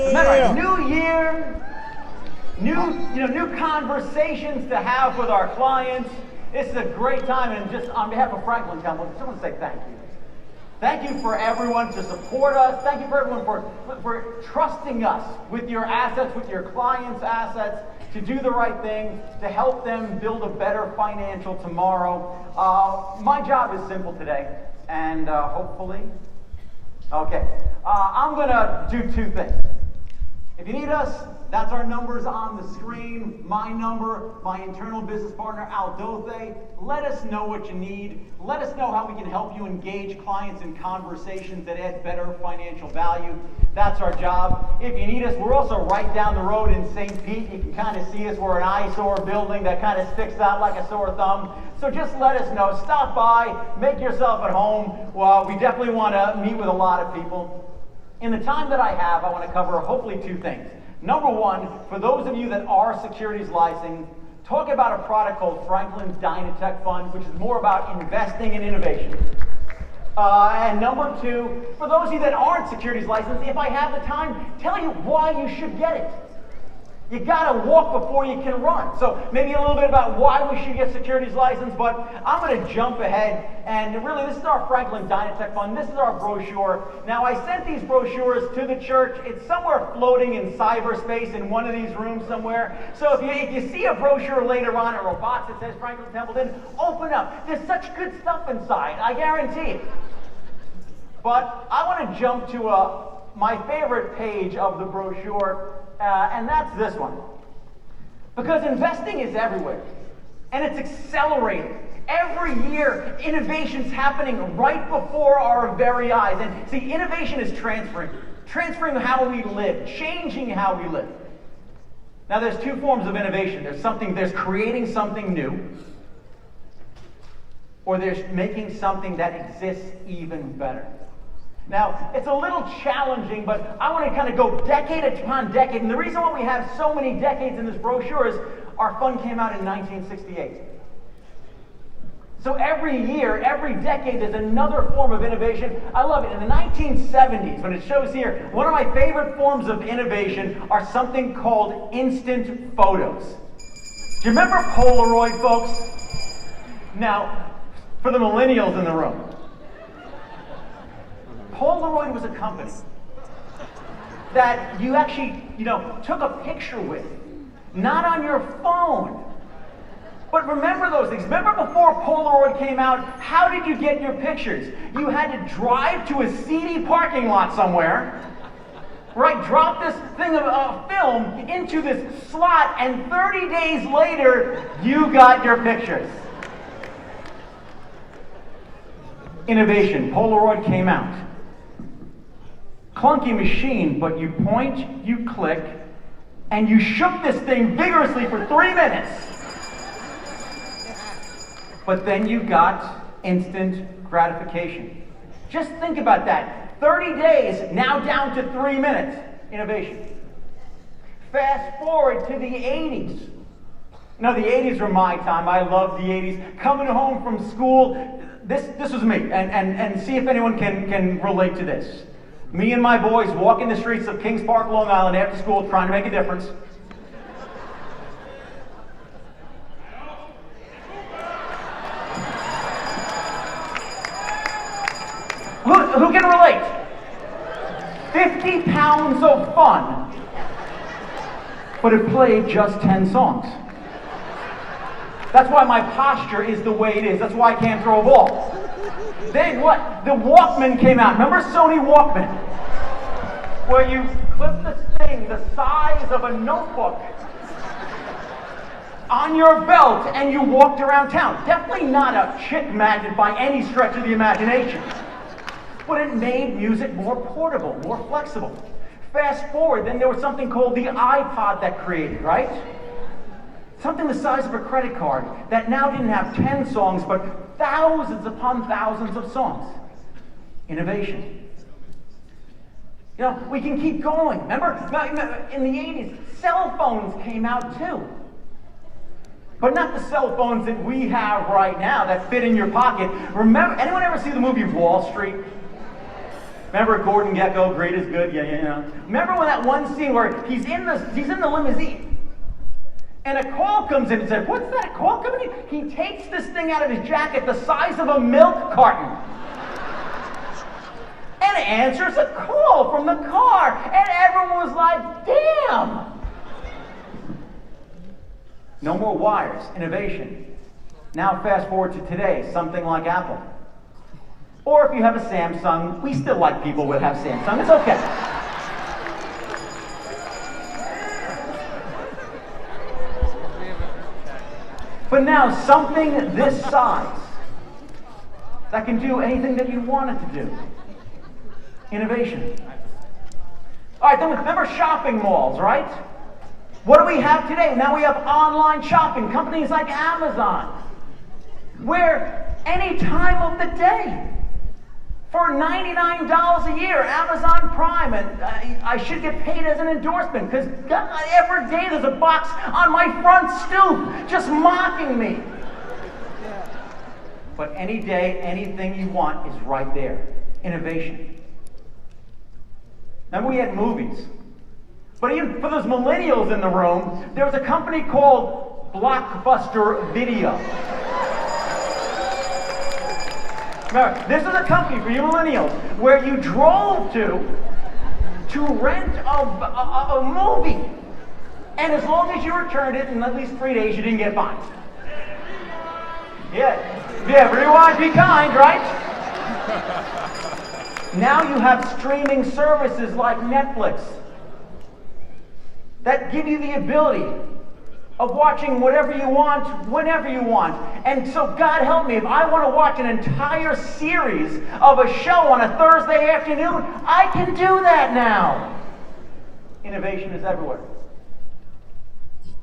Remember, new year, new conversations to have with our clients. This is a great time, and just on behalf of Franklin Templeton, I just want to say thank you. Thank you for everyone to support us. Thank you for everyone for trusting us with your assets, with your clients' assets, to do the right thing, to help them build a better financial tomorrow. My job is simple today, and hopefully, I'm going to do two things. If you need us, that's our numbers on the screen. My number, my internal business partner, Al Dothe. Let us know what you need. Let us know how we can help you engage clients in conversations that add better financial value. That's our job. If you need us, we're also right down the road in St. Pete. You can kind of see us. We're an eyesore building that kind of sticks out like a sore thumb. So just let us know. Stop by. Make yourself at home. Well, we definitely want to meet with a lot of people. In the time that I have, I want to cover hopefully two things. Number one, for those of you that are securities licensed, talk about a product called Franklin's Dynatech Fund, which is more about investing in innovation. And number two, for those of you that aren't securities licensed, if I have the time, tell you why you should get it. You gotta walk before you can run. So maybe a little bit about why we should get securities license, but I'm gonna jump ahead, and really this is our Franklin Dynatech Fund. This is our brochure. Now I sent these brochures to the church. It's somewhere floating in cyberspace in one of these rooms somewhere. So if you see a brochure later on at Robots that says Franklin Templeton, open up. There's such good stuff inside, I guarantee it. But I wanna jump to my favorite page of the brochure, and that's this one. Because investing is everywhere, and it's accelerating. Every year, innovation's happening right before our very eyes. And see, innovation is transferring how we live, changing how we live. Now, there's two forms of innovation. There's creating something new, or there's making something that exists even better. Now, it's a little challenging, but I want to kind of go decade upon decade. And the reason why we have so many decades in this brochure is our fund came out in 1968. So every year, every decade, there's another form of innovation. I love it. In the 1970s, when it shows here, one of my favorite forms of innovation are something called instant photos. Do you remember Polaroid, folks? Now, for the millennials in the room, Polaroid was a company that you actually, took a picture with, not on your phone. But remember those things. Remember before Polaroid came out, how did you get your pictures? You had to drive to a seedy parking lot somewhere, right? Drop this thing of film into this slot, and 30 days later, you got your pictures. Innovation. Polaroid came out. Clunky machine, but you point, you click, and you shook this thing vigorously for 3 minutes. But then you got instant gratification. Just think about that. 30 days, now down to 3 minutes. Innovation. Fast forward to the 80s. No, the 80s were my time. I loved the 80s. Coming home from school, this was me. And see if anyone can relate to this. Me and my boys walking the streets of Kings Park, Long Island after school trying to make a difference. Who can relate? 50 pounds of fun, but it played just 10 songs. That's why my posture is the way it is. That's why I can't throw a ball. Then what? The Walkman came out. Remember Sony Walkman? Where you clip this thing the size of a notebook on your belt and you walked around town. Definitely not a chick magnet by any stretch of the imagination. But it made music more portable, more flexible. Fast forward, then there was something called the iPod that created, right? Something the size of a credit card that now didn't have 10 songs, but thousands upon thousands of songs. Innovation. We can keep going. Remember, in the 80s, cell phones came out too. But not the cell phones that we have right now that fit in your pocket. Remember, anyone ever see the movie Wall Street? Remember Gordon Gekko, great is good? Yeah, you know. Remember when that one scene where he's in the limousine, and a call comes in and says, "What's that call coming in?" He takes this thing out of his jacket the size of a milk carton. And answers a call from the car. And everyone was like, damn! No more wires, innovation. Now fast forward to today, something like Apple. Or if you have a Samsung, we still like people who have Samsung, it's okay. But now something this size that can do anything that you want it to do. Innovation. All right, then remember shopping malls, right? What do we have today? Now we have online shopping, companies like Amazon, where any time of the day, for $99 a year, Amazon Prime, and I should get paid as an endorsement, because every day there's a box on my front stoop just mocking me. But any day, anything you want is right there. Innovation. Remember we had movies. But even for those millennials in the room, there was a company called Blockbuster Video. Remember, this is a company for you millennials where you drove to rent a movie. And as long as you returned it in at least 3 days, you didn't get fined. Yeah, rewind, be kind, right? Now you have streaming services like Netflix that give you the ability of watching whatever you want, whenever you want. And so God help me, if I want to watch an entire series of a show on a Thursday afternoon, I can do that now. Innovation is everywhere.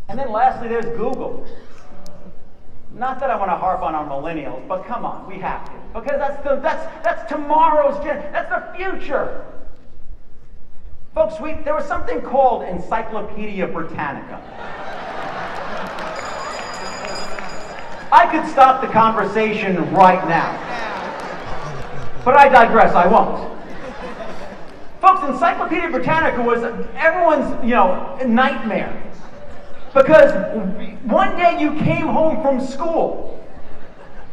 And then lastly, there's Google. Not that I want to harp on our millennials, but come on, we have to. Because that's tomorrow's that's the future. Folks, there was something called Encyclopedia Britannica. I could stop the conversation right now. But I digress, I won't. Folks, Encyclopedia Britannica was everyone's, nightmare. Because one day you came home from school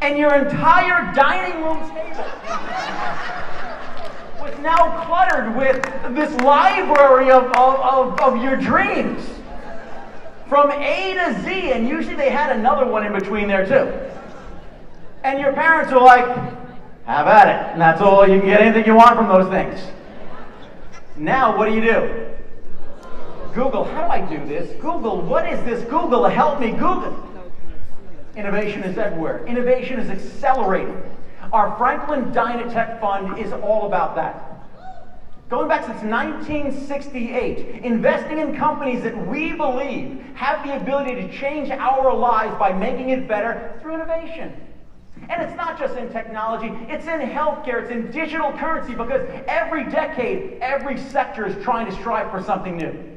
and your entire dining room table was now cluttered with this library of your dreams. From A to Z, and usually they had another one in between there too. And your parents were like, have at it. And that's all, you can get anything you want from those things. Now what do? Google, how do I do this? Google, what is this? Google, help me, Google. Innovation is everywhere. Innovation is accelerating. Our Franklin Dynatech Fund is all about that. Going back since 1968, investing in companies that we believe have the ability to change our lives by making it better through innovation. And it's not just in technology, it's in healthcare, it's in digital currency, because every decade, every sector is trying to strive for something new.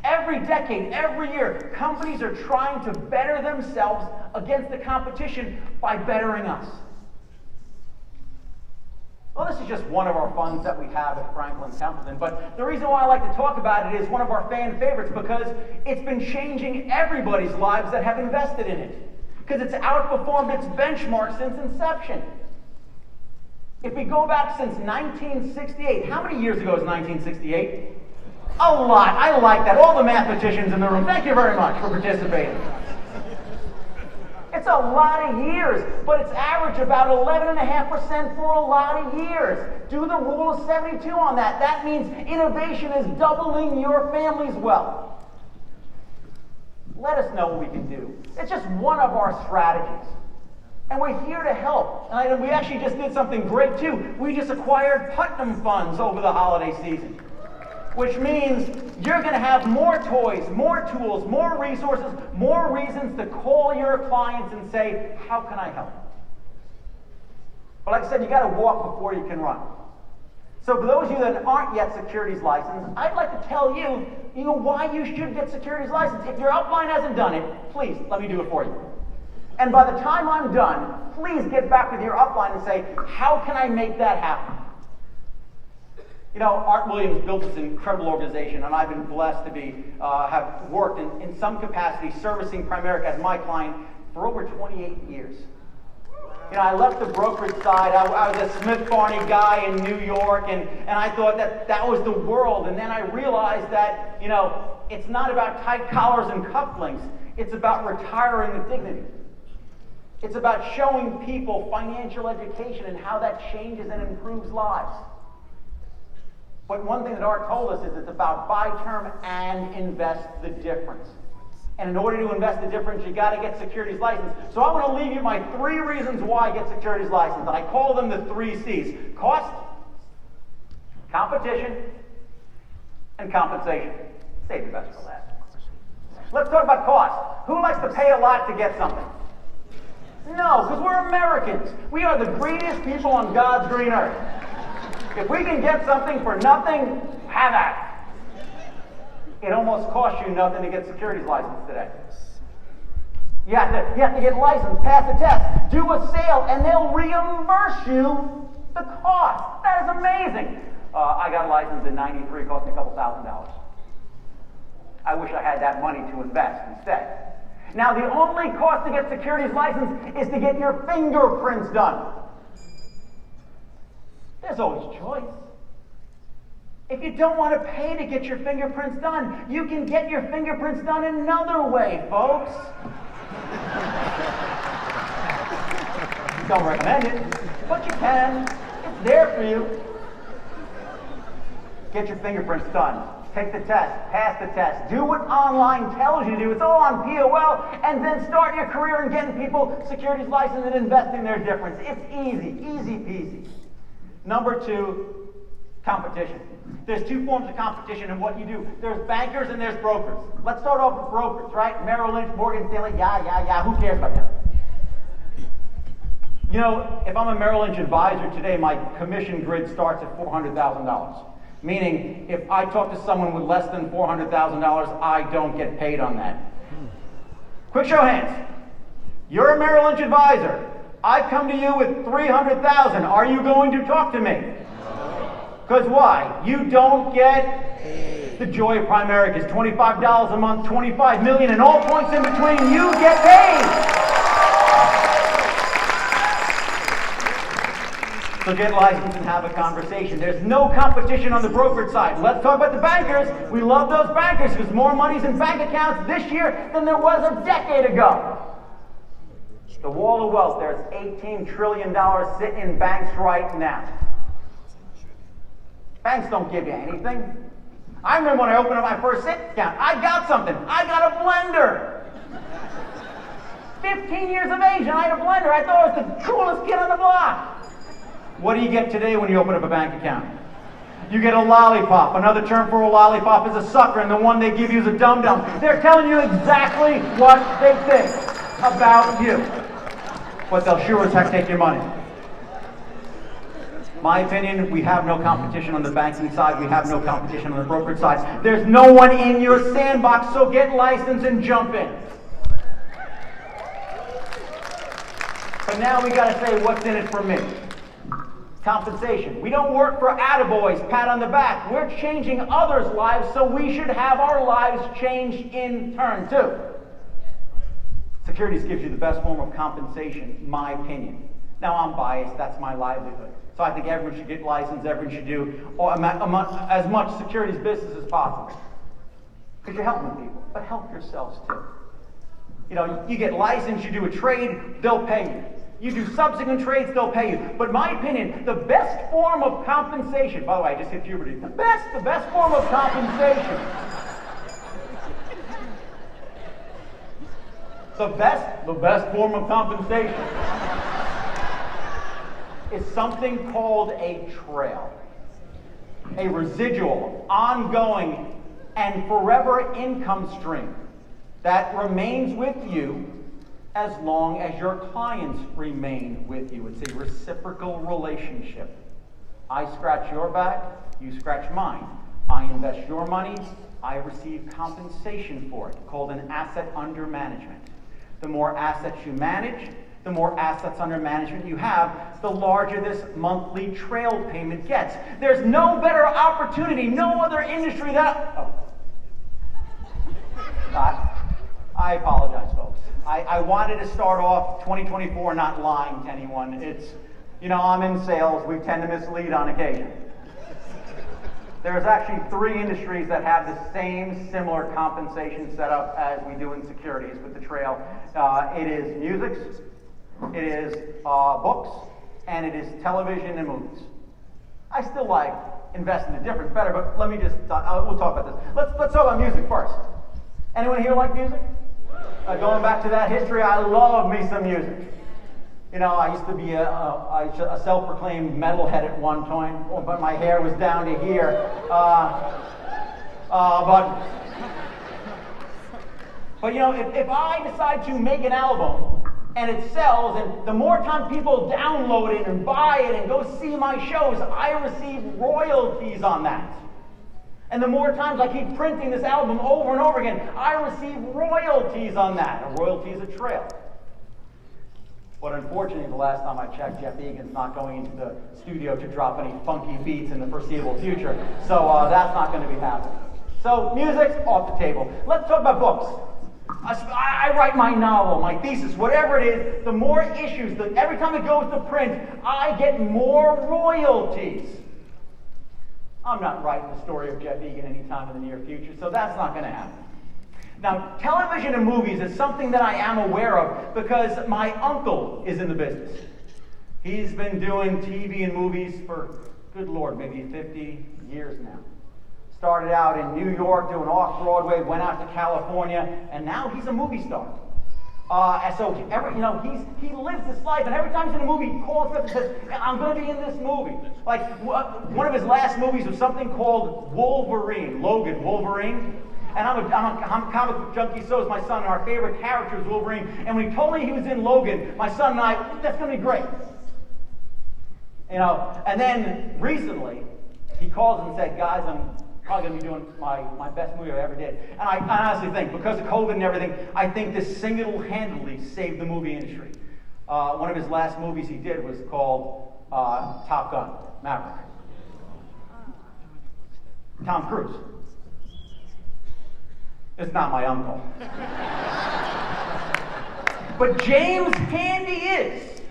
Every decade, every year, companies are trying to better themselves against the competition by bettering us. Well, this is just one of our funds that we have at Franklin Templeton, but the reason why I like to talk about it is one of our fan favorites because it's been changing everybody's lives that have invested in it, because it's outperformed its benchmark since inception. If we go back since 1968, how many years ago is 1968? A lot. I like that. All the mathematicians in the room, thank you very much for participating. It's a lot of years, but it's averaged about 11.5% for a lot of years. Do the rule of 72 on that. That means innovation is doubling your family's wealth. Let us know what we can do. It's just one of our strategies. And we're here to help. And we actually just did something great too. We just acquired Putnam funds over the holiday season, which means you're going to have more toys, more tools, more resources, more reasons to call your clients and say, how can I help? But like I said, you got to walk before you can run. So for those of you that aren't yet securities licensed, I'd like to tell you, why you should get securities licensed. If your upline hasn't done it, please, let me do it for you. And by the time I'm done, please get back with your upline and say, how can I make that happen? You know, Art Williams built this incredible organization, and I've been blessed to have worked in some capacity servicing Primerica as my client for over 28 years. You know, I left the brokerage side. I was a Smith Barney guy in New York, and I thought that was the world. And then I realized that, you know, it's not about tight collars and cufflinks. It's about retiring with dignity. It's about showing people financial education and how that changes and improves lives. But one thing that Art told us is it's about buy term and invest the difference. And in order to invest the difference, you got to get securities license. So I'm going to leave you my 3 reasons why I get securities license. And I call them the 3 C's. Cost, competition, and compensation. Save the best for last. Let's talk about cost. Who likes to pay a lot to get something? No, because we're Americans. We are the greediest people on God's green earth. If we can get something for nothing, have at it. It almost costs you nothing to get securities license today. You have to get licensed, pass a test, do a sale, and they'll reimburse you the cost. That is amazing. I got licensed in '93. It cost me a couple $1,000s. I wish I had that money to invest instead. Now, the only cost to get securities license is to get your fingerprints done. There's always choice. If you don't want to pay to get your fingerprints done, you can get your fingerprints done another way, folks. Don't recommend it, but you can. It's there for you. Get your fingerprints done. Take the test, pass the test, do what online tells you to do. It's all on POL, and then start your career in getting people securities license and investing their difference. It's easy, easy peasy. Number 2, competition. There's 2 forms of competition in what you do. There's bankers and there's brokers. Let's start off with brokers, right? Merrill Lynch, Morgan Stanley, yeah. Who cares about that? You know, if I'm a Merrill Lynch advisor today, my commission grid starts at $400,000. Meaning, if I talk to someone with less than $400,000, I don't get paid on that. Quick show of hands. You're a Merrill Lynch advisor. I come to you with $300,000. Are you going to talk to me? Because why? You don't get the joy of Primerica is $25 a month, $25 million, and all points in between. You get paid. So get licensed and have a conversation. There's no competition on the brokerage side. Let's talk about the bankers. We love those bankers because more money's in bank accounts this year than there was a decade ago. The wall of wealth, there's $18 trillion sitting in banks right now. Banks don't give you anything. I remember when I opened up my first savings account, I got something. I got a blender. 15 years of age and I had a blender. I thought I was the coolest kid on the block. What do you get today when you open up a bank account? You get a lollipop. Another term for a lollipop is a sucker, and the one they give you is a dum-dum. They're telling you exactly what they think about you. But they'll sure as heck take your money. My opinion, we have no competition on the banking side. We have no competition on the brokerage side. There's no one in your sandbox, so get licensed and jump in. But now we got to say, what's in it for me? Compensation. We don't work for attaboys, pat on the back. We're changing others' lives, so we should have our lives changed in turn, too. Securities gives you the best form of compensation, in my opinion. Now, I'm biased. That's my livelihood. So I think everyone should get licensed. Everyone should do as much securities business as possible. Because you're helping people, but help yourselves, too. You know, you get licensed, you do a trade, they'll pay you. You do subsequent trades, they'll pay you. But in my opinion, the best form of compensation, by the way, I just hit puberty, the best form of compensation, the best form of compensation is something called a trail. A residual, ongoing, and forever income stream that remains with you as long as your clients remain with you. It's a reciprocal relationship. I scratch your back, you scratch mine. I invest your money, I receive compensation for it, called an asset under management. The more assets you manage, The more assets under management you have, the larger this monthly trail payment gets. There's no better opportunity, no other industry that... Oh. I apologize, folks. I wanted to start off 2024 not lying to anyone. It's, I'm in sales. We tend to mislead on occasion. There's actually 3 industries that have the same similar compensation setup as we do in securities with the trail. It is music, it is books, and it is television and movies. I still like invest in the difference better, but let me just, we'll talk about this. Let's talk about music first. Anyone here like music? Going back to that history, I love me some music. I used to be a self-proclaimed metalhead at one point, but my hair was down to here. But if I decide to make an album and it sells, and the more time people download it and buy it and go see my shows, I receive royalties on that. And the more times I keep printing this album over and over again, I receive royalties on that. A royalty is a trail. But unfortunately, the last time I checked, Jeff Egan's not going into the studio to drop any funky beats in the foreseeable future. So that's not going to be happening. So music's off the table. Let's talk about books. I write my novel, my thesis, whatever it is, the more issues, every time it goes to print, I get more royalties. I'm not writing the story of Jeff Egan anytime in the near future, so that's not going to happen. Now, television and movies is something that I am aware of because my uncle is in the business. He's been doing TV and movies for, good Lord, maybe 50 years now. Started out in New York doing off-Broadway, went out to California, and now he's a movie star. And so, he lives this life, and every time he's in a movie, he calls me up and says, I'm going to be in this movie. Like, one of his last movies was something called Wolverine, Logan, Wolverine. And I'm a comic book junkie, so is my son, and our favorite character is Wolverine. And when he told me he was in Logan, my son and I, that's going to be great. And then recently, he called and said, guys, I'm probably going to be doing my best movie I ever did. And I honestly think, because of COVID and everything, I think this single-handedly saved the movie industry. One of his last movies he did was called Top Gun, Maverick. Tom Cruise. It's not my uncle. But James Handy is.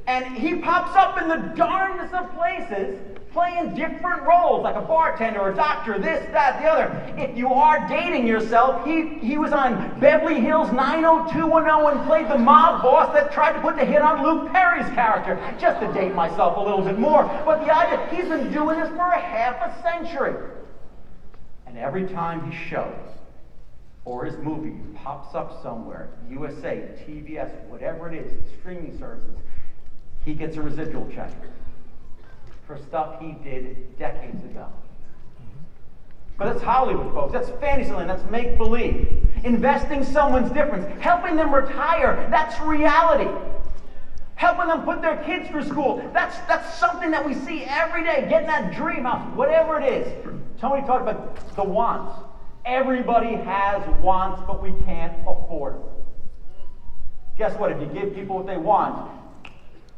And he pops up in the darndest of places, playing different roles, like a bartender or a doctor, this, that, the other. If you are dating yourself, he was on Beverly Hills 90210 and played the mob boss that tried to put the hit on Luke Perry's character, just to date myself a little bit more. But the idea, he's been doing this for a half a century. And every time his show or his movie pops up somewhere, USA, TBS, whatever it is, streaming services, he gets a residual check for stuff he did decades ago. But that's Hollywood, folks. That's Fantasyland. That's make-believe. Investing someone's difference. Helping them retire. That's reality. Helping them put their kids through school. That's something that we see every day. Getting that dream house, whatever it is. Tony talked about the wants. Everybody has wants, but we can't afford them. Guess what? If you give people what they want,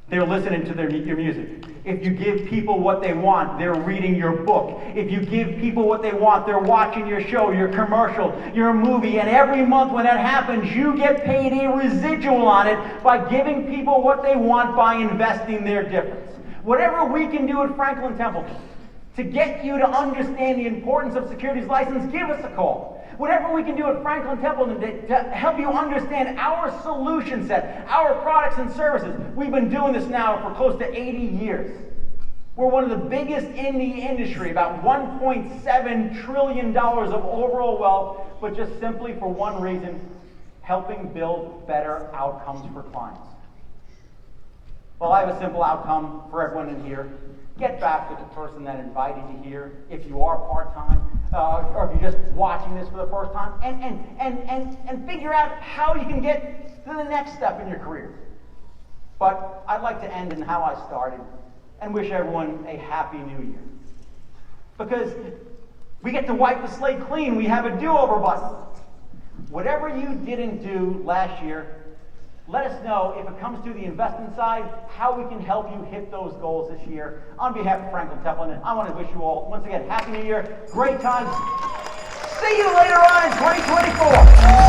they're listening to your music. If you give people what they want, they're reading your book. If you give people what they want, they're watching your show, your commercial, your movie. And every month when that happens, you get paid a residual on it by giving people what they want by investing their difference. Whatever we can do at Franklin Templeton to get you to understand the importance of securities license, give us a call. Whatever we can do at Franklin Templeton to help you understand our solution set, our products and services. We've been doing this now for close to 80 years. We're one of the biggest in the industry, about $1.7 trillion of overall wealth, but just simply for one reason, helping build better outcomes for clients. Well, I have a simple outcome for everyone in here. Get back with the person that invited you here, if you are part-time, or if you're just watching this for the first time, and figure out how you can get to the next step in your career. But I'd like to end in how I started and wish everyone a happy new year. Because we get to wipe the slate clean. We have a do-over button. Whatever you didn't do last year, Let us know if it comes to the investment side, how we can help you hit those goals this year. On behalf of Franklin Templeton, I want to wish you all, once again, Happy New Year, great times. See you later on in 2024.